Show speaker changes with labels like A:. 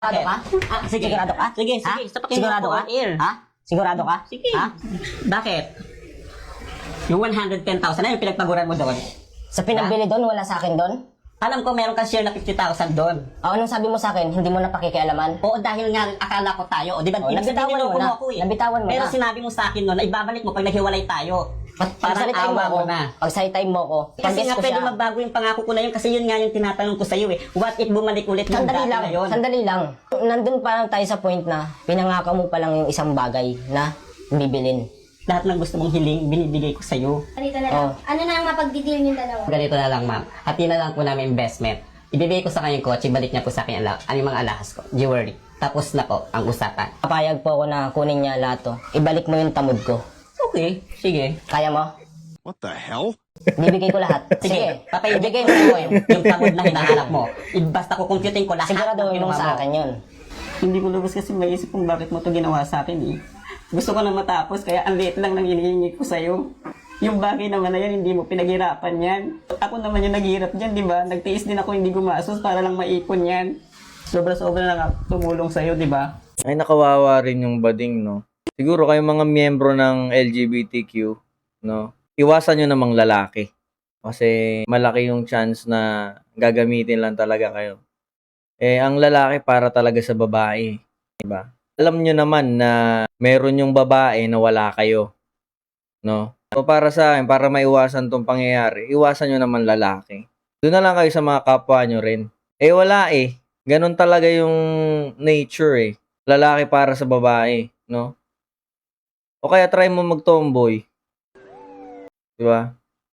A: Sigurado ka?
B: Sige.
A: Sigurado ka?
B: Sige,
A: Ha?
B: sige. Sapakin mo
A: Sigurado
B: ako
A: ka?
B: on air.
A: Ha? Sigurado ka?
B: Sige.
A: Ha?
B: Bakit? Yung 110,000 na yung pinagpaguran mo doon.
A: Sa pinabili doon, wala sa akin doon?
B: Alam ko meron kang share na 50,000 doon.
A: Anong sabi mo sa akin? Hindi mo na pakikialaman?
B: Oo, dahil nga akala ko tayo. O, di ba?
A: Oh,
B: Ibig sabihin,
A: nabitawan mo
B: niloko
A: na.
B: ako eh.
A: Nabitawan mo
B: Pero
A: na.
B: sinabi mo sa akin noon na ibabalik mo pag naghiwalay tayo. Parang
A: Pagsalitain mo
B: awa
A: ako.
B: mo na.
A: Pagsalitain mo ako.
B: Kasi
A: Pag-guess
B: nga
A: ko
B: pwede
A: siya.
B: magbago yung pangako ko na yun kasi yun nga yung tinatanong ko sa iyo eh. What if bumalik ulit yung
A: Sandali
B: dati
A: lang.
B: na yun?
A: Sandali lang. Nandun pa lang tayo sa point na pinangako mo pa lang yung isang bagay na bibilin.
B: Lahat ng gusto mong hiling, binibigay ko sa iyo.
C: Ganito na lang.
A: Oh.
C: Ano na ang mapagdideal yung dalawa?
B: Ganito na lang ma'am. Hati na lang po namin investment. Ibibigay ko sa kanya yung kotse, balik niya po sa akin yung mga alahas ko. Jewelry. Tapos na po ang usapan.
A: Papayag po ako na kunin niya lahat to. Ibalik mo yung tamod ko.
B: Okay, sige.
A: Kaya mo?
D: What the hell?
A: Bibigay ko lahat.
B: Sige,
A: Sige.
B: ibigay mo na yung tamod na hinahanap mo. Basta ko computing ko lahat.
A: Siguraduhin mo
B: ginawa
A: sa akin yun.
B: Hindi ko lubos kasi maisip kung bakit mo to ginawa sa akin eh. Gusto ko na matapos kaya ang liit lang ng hinihingi ko sa'yo. Yung bagay naman na yan, hindi mo pinaghirapan yan. Ako naman yung naghirap dyan, di ba? Nagtiis din ako hindi gumasos para lang maipon yan. Sobra-sobra na lang ako tumulong sa'yo, di ba?
E: Ay, nakawawa rin yung bading, no? Siguro kayong mga miyembro ng LGBTQ, no? Iwasan nyo namang lalaki. Kasi malaki yung chance na gagamitin lang talaga kayo. Eh, ang lalaki para talaga sa babae. Diba? Alam nyo naman na meron yung babae na wala kayo. No? So, para sa akin, para maiwasan tong pangyayari, iwasan nyo naman lalaki. Doon na lang kayo sa mga kapwa nyo rin. Eh, wala eh. Ganon talaga yung nature eh. Lalaki para sa babae. No? O kaya try mo mag-tomboy. Diba?